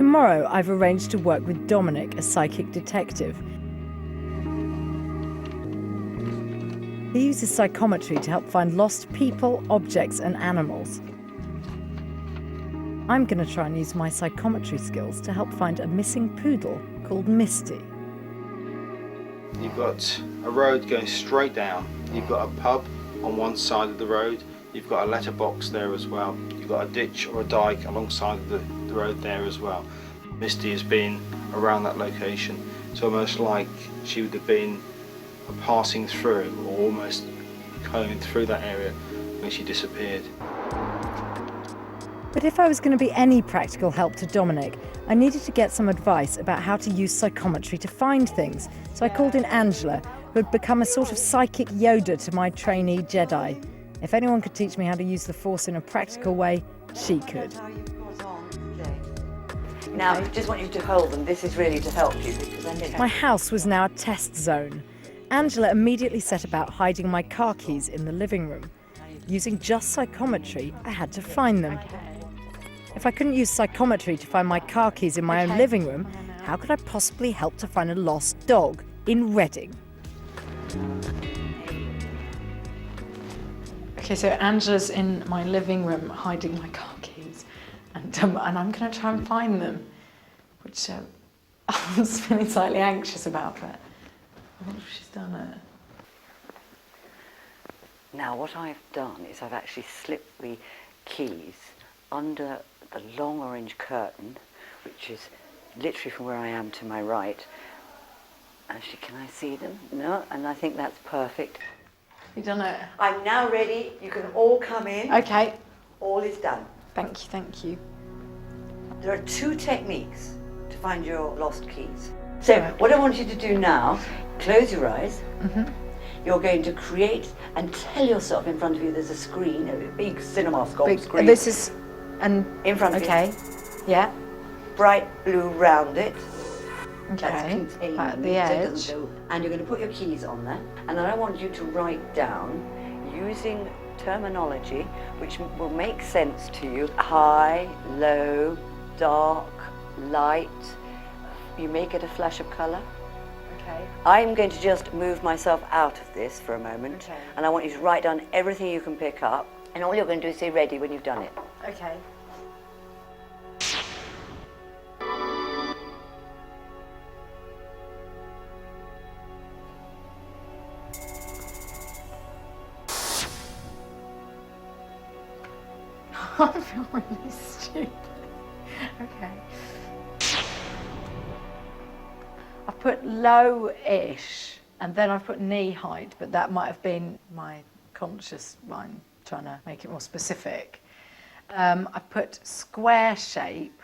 Tomorrow, I've arranged to work with Dominic, a psychic detective. He uses psychometry to help find lost people, objects, and animals. I'm going to try and use my psychometry skills to help find a missing poodle called Misty. You've got a road going straight down. You've got a pub on one side of the road. You've got a letterbox there as well. You've got a ditch or a dike alongside of the road there as well. Misty has been around that location. It's almost like she would have been passing through or almost going through that area when she disappeared. But if I was going to be any practical help to Dominic, I needed to get some advice about how to use psychometry to find things. So I called in Angela, who had become a sort of psychic Yoda to my trainee Jedi. If anyone could teach me how to use the Force in a practical way, she could. Now, I just want you to hold them. This is really to help you. Because my house was now a test zone. Angela immediately set about hiding my car keys in the living room. Using just psychometry, I had to find them. If I couldn't use psychometry to find my car keys in my own living room, how could I possibly help to find a lost dog in Reading? Okay, so Angela's in my living room hiding my car keys, and I'm going to try and find them, which I'm feeling slightly anxious about, but I wonder if she's done it. Now, what I've done is I've actually slipped the keys under the long orange curtain, which is literally from where I am to my right. Actually, can I see them? No, and I think that's perfect. You done it? I'm now ready. You can all come in. Okay. All is done. Thank you, thank you. There are two techniques to find your lost keys. So what I want you to do now, close your eyes. Mm-hmm. You're going to create and tell yourself in front of you there's a screen, a big CinemaScope screen. This is in front of you. Okay. Yeah. Bright blue round it. Okay. At the edge. And you're going to put your keys on there. And then I want you to write down, using terminology which will make sense to you, high, low, dark, light. You may get a flash of colour. Okay. I'm going to just move myself out of this for a moment. Okay. And I want you to write down everything you can pick up. And all you're going to do is say ready when you've done it. Okay. I feel really stupid. Okay. I've put low-ish, and then I've put knee height, but that might have been my conscious mind trying to make it more specific. I've put square shape.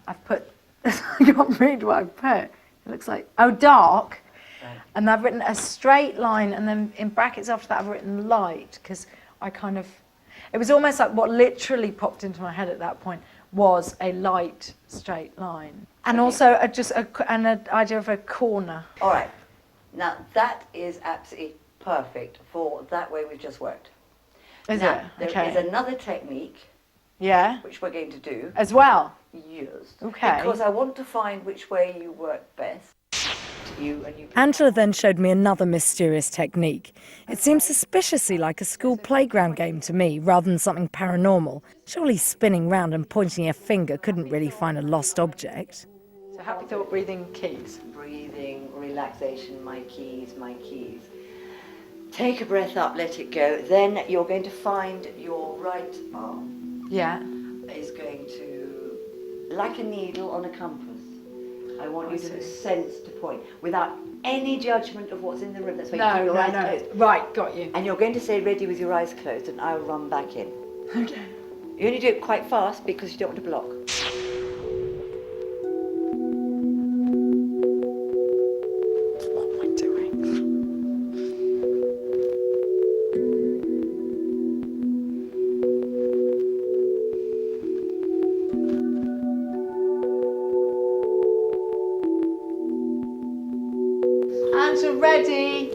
I've put, I can't read what I've put. It looks like, oh, dark. Right. And I've written a straight line, and then in brackets after that I've written light, because I kind of, it was almost like what literally popped into my head at that point was a light straight line. And also an idea of a corner. All right. Now that is absolutely perfect for that way we've just worked. Is now, it? There okay. is another technique. Yeah. Which we're going to do. As well? Yes. Okay. Because I want to find which way you work best. Angela then showed me another mysterious technique. It seemed suspiciously like a school playground game to me, rather than something paranormal. Surely spinning round and pointing a finger couldn't really find a lost object. So happy thought, breathing, keys. Breathing, relaxation, my keys, my keys. Take a breath up, let it go. Then you're going to find your right arm. Yeah. Is going to, like a needle on a compass. I want you to sense to point without any judgment of what's in the room. That's why you keep your eyes closed. Right, got you. And you're going to say ready with your eyes closed, and I'll run back in. Okay. You only do it quite fast because you don't want to block. What am I doing? Angela, ready?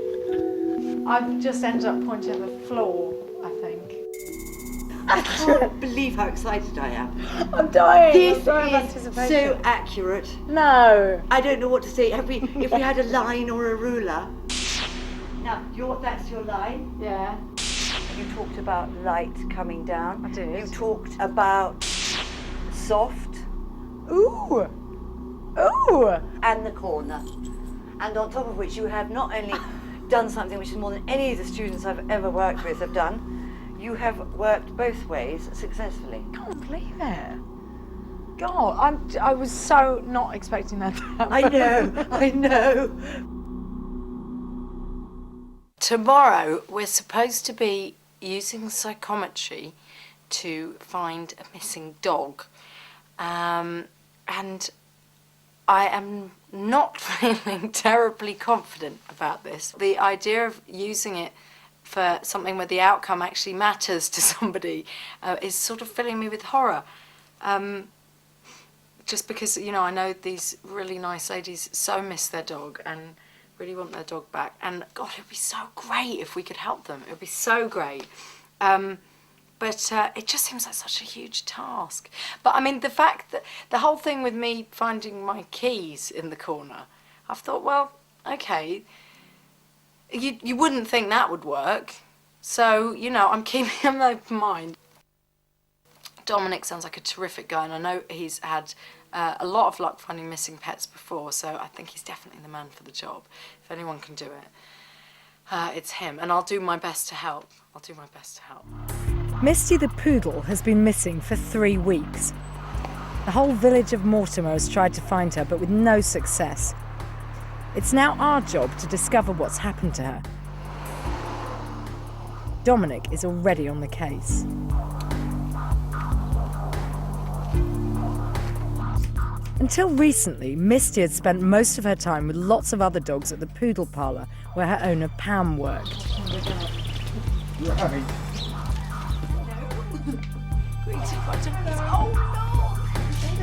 I've just ended up pointing at the floor, I think. I can't believe how excited I am. I'm dying. This I'm dying of is anticipation. so accurate. No. I don't know what to say. If we had a line or a ruler. Now, that's your line. Yeah. You talked about light coming down. I did. You talked about soft. Ooh. Ooh. And the corner. And on top of which you have not only done something which is more than any of the students I've ever worked with have done, you have worked both ways successfully. Can't believe it. God, I was so not expecting that to happen. I know. Tomorrow we're supposed to be using psychometry to find a missing dog. And I am not feeling terribly confident about this. The idea of using it for something where the outcome actually matters to somebody is sort of filling me with horror. Just because, you know, I know these really nice ladies so miss their dog and really want their dog back. And God, it would be so great if we could help them. It would be so great. But it just seems like such a huge task. But I mean, the fact that the whole thing with me finding my keys in the corner, I've thought, well, okay, you wouldn't think that would work. So, you know, I'm keeping an open mind. Dominic sounds like a terrific guy, and I know he's had a lot of luck finding missing pets before, so I think he's definitely the man for the job. If anyone can do it, it's him, and I'll do my best to help. I'll do my best to help. Misty the poodle has been missing for 3 weeks. The whole village of Mortimer has tried to find her, but with no success. It's now our job to discover what's happened to her. Dominic is already on the case. Until recently, Misty had spent most of her time with lots of other dogs at the poodle parlour where her owner Pam worked. Right.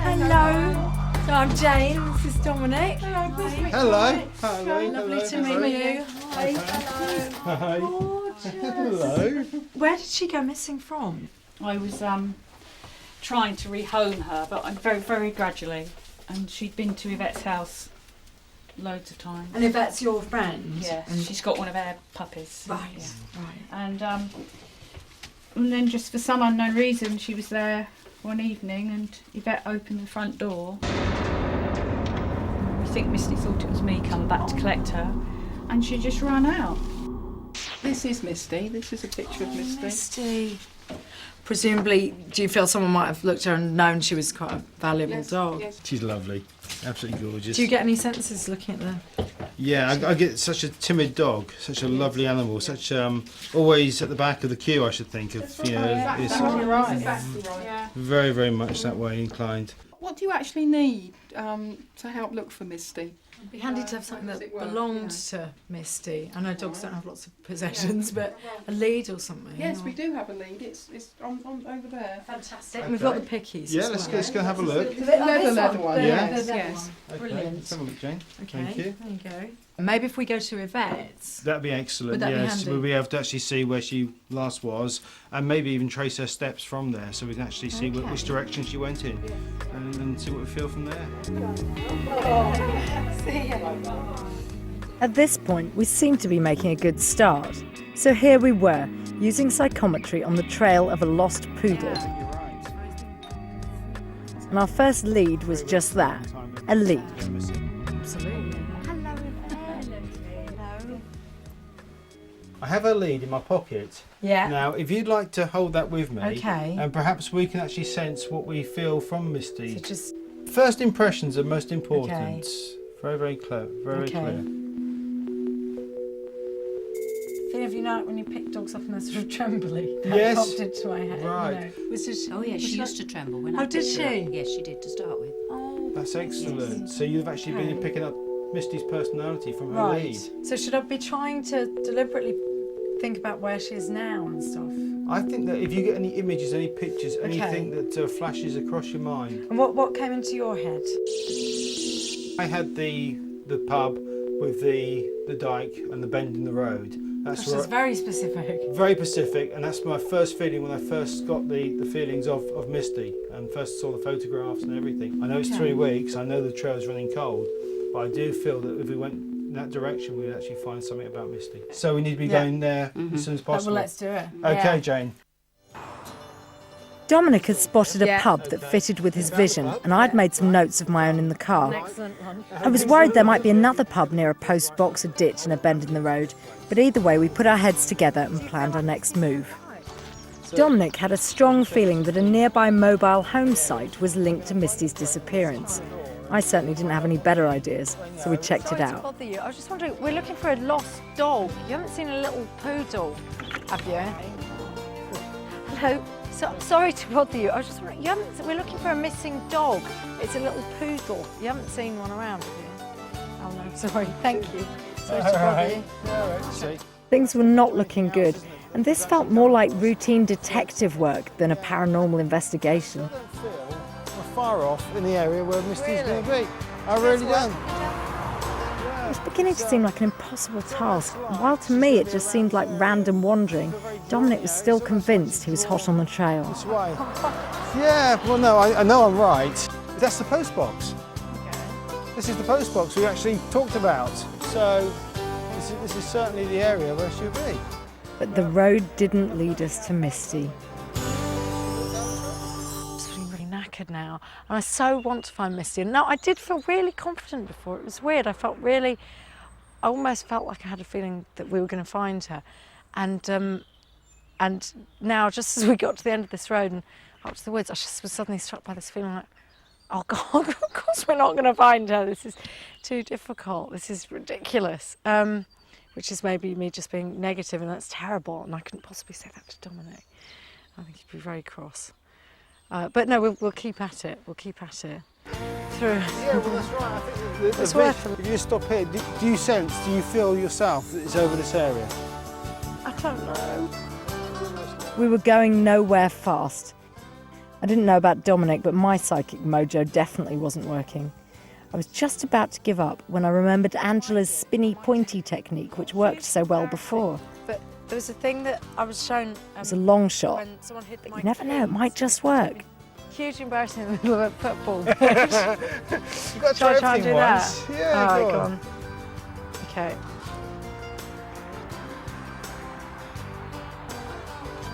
Hello. So I'm Jane. This is Dominic. Hello. Hello. Lovely to meet you. Hi. Hi. Hello. Where did she go missing from? I was trying to rehome her, but I'm very, very gradually. And she'd been to Yvette's house loads of times. And Yvette's your friend? Yeah, and she's got one of our puppies. Right, yeah. right. And then just for some unknown reason, she was there one evening and Yvette opened the front door. We think Misty thought it was me coming back to collect her, and she just ran out. This is Misty. This is a picture of Misty. Misty. Presumably, do you feel someone might have looked at her and known she was quite a valuable dog? Yes. She's lovely. Absolutely gorgeous. Do you get any senses looking at the... Yeah, I get such a timid dog, such a lovely animal, such always at the back of the queue, I should think of, you know, is Exactly right. Yeah. very, very much that way inclined. What do you actually need to help look for Misty? It'd be handy to have something does that it work? belonged to Misty. I know dogs don't have lots of possessions, but a lead or something. Yes, or... we do have a lead. It's on over there. Fantastic. And we've got the pickies. Yeah, as let's well. go have a look. Leather one. Yes. Yes. Brilliant. Let's have a look, Jane. Okay, Thank you. there you go. Maybe if we go to Yvette's. That'd be excellent. Would that be yes, handy? we'll be able to actually see where she last was, and maybe even trace her steps from there, so we can actually see Okay. which direction she went in, and see what we feel from there. At this point, we seemed to be making a good start. So here we were, using psychometry on the trail of a lost poodle. You're right. And our first lead was just that, a lead. Absolutely. I have her lead in my pocket. Yeah. Now, if you'd like to hold that with me, Okay. and perhaps we can actually sense what we feel from Misty. So just... First impressions are most important. Okay. Very, very clear. Very Okay. clear. Have you know when you pick dogs up and they're sort of trembly? That Yes. popped into my head. Right. You know. Was it, Oh yeah, was she that- used to tremble when I Oh, did picked her up. she? Yes, she did to start with. Oh, That's excellent. So you've actually been Okay. picking up Misty's personality from her right. lead. So should I be trying to deliberately think about where she is now and stuff? I think that if you get any images, any pictures, Okay. anything that flashes across your mind. And what came into your head? I had the pub with the dike and the bend in the road, That's Which is very specific. very Pacific, and that's my first feeling when I first got the feelings of Misty and first saw the photographs and everything. I know it's 3 weeks, I know the trail's running cold, but I do feel that if we went in that direction we'd actually find something about Misty. So we need to be going there as soon as possible. Well, let's do it. Okay, Jane. Dominic had spotted a pub that fitted with his vision, and I'd made some notes of my own in the car. I was worried there might be another pub near a post box, a ditch and a bend in the road, but either way we put our heads together and planned our next move. Dominic had a strong feeling that a nearby mobile home site was linked to Misty's disappearance. I certainly didn't have any better ideas, so we checked it out. Bother you. I was just wondering, we're looking for a lost dog. You haven't seen a little poodle, have you? Hello. So, sorry to bother you. I was just wondering, we're looking for a missing dog. It's a little poodle. You haven't seen one around, have you? Oh no, sorry. Thank you. Sorry to bother you. All right. Things were not looking good, and this felt more like routine detective work than a paranormal investigation. I don't feel we're far off in the area where Misty's going to be. I really don't. It was beginning to seem like an impossible task. While to me it just seemed like random wandering, Dominic was still convinced he was hot on the trail. This way. Yeah, well no, I know I'm right. That's the post box. This is the post box we actually talked about. So this is certainly the area where she'll be. But the road didn't lead us to Misty. I'm feeling really knackered now, and I so want to find Misty. And no, I did feel really confident before. It was weird. I almost felt like I had a feeling that we were going to find her. And now, just as we got to the end of this road and up to the woods, I just was suddenly struck by this feeling like, oh God, of course we're not going to find her. This is too difficult. This is ridiculous. Which is maybe me just being negative, and that's terrible, and I couldn't possibly say that to Dominic. I think he'd be very cross. But no, we'll keep at it. We'll keep at it. Through. Yeah, well that's right. I think It's worth it. if you just stop here, do you feel yourself that it's over this area? I don't know. We were going nowhere fast. I didn't know about Dominic, but my psychic mojo definitely wasn't working. I was just about to give up when I remembered Angela's spinny pointy technique, which worked so well before. But there was a thing that I was shown. It was a long shot, When someone hit but you never know, it might just work. Huge embarrassing in the middle of a football. You've got to Shall I try and everything do once. that? Yeah, All right, go go on. on. Okay.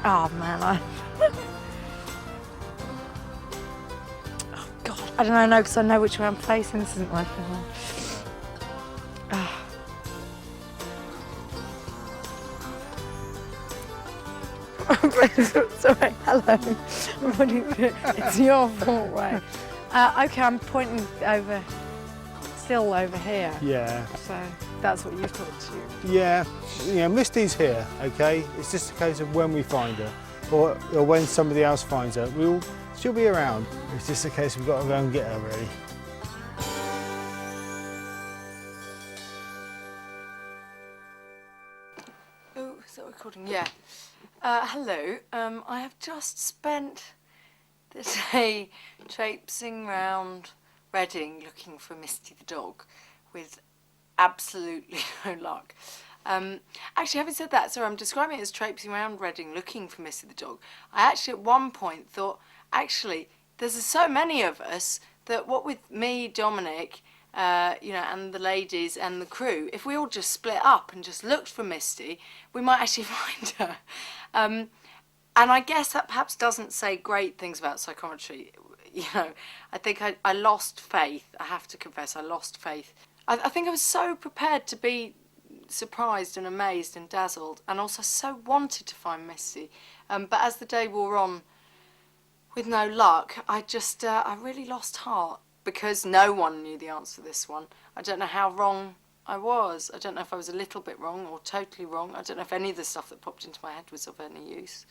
Oh man, oh God, I don't know because I know which way I'm facing. This isn't working. Oh. Sorry, hello. It's your fault, right? Okay, I'm pointing still over here. Yeah. So that's what you've got to. Yeah, Misty's here, okay? It's just a case of when we find her, or when somebody else finds her. She'll be around. It's just a case we've got to go and get her, really. Oh, is that recording? Yeah. Hello. I have just spent the day traipsing round Reading looking for Misty the dog with absolutely no luck. Actually, having said that, so I'm describing it as traipsing around Reading looking for Misty the dog. I actually at one point thought, actually, there's so many of us that what with me, Dominic, and the ladies and the crew, if we all just split up and just looked for Misty, we might actually find her. And I guess that perhaps doesn't say great things about psychometry. I think I lost faith. I have to confess, I lost faith. I think I was so prepared to be surprised and amazed and dazzled, and also so wanted to find Misty. But as the day wore on, with no luck, I really lost heart, because no one knew the answer to this one. I don't know how wrong I was. I don't know if I was a little bit wrong or totally wrong. I don't know if any of the stuff that popped into my head was of any use.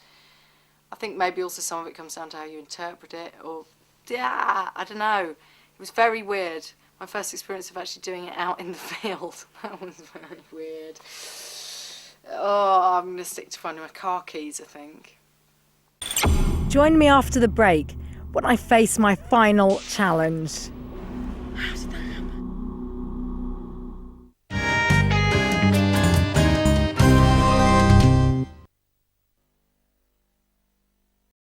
I think maybe also some of it comes down to how you interpret it, or, yeah, I don't know. It was very weird. My first experience of actually doing it out in the field. That was very weird. Oh, I'm going to stick to finding my car keys, I think. Join me after the break when I face my final challenge.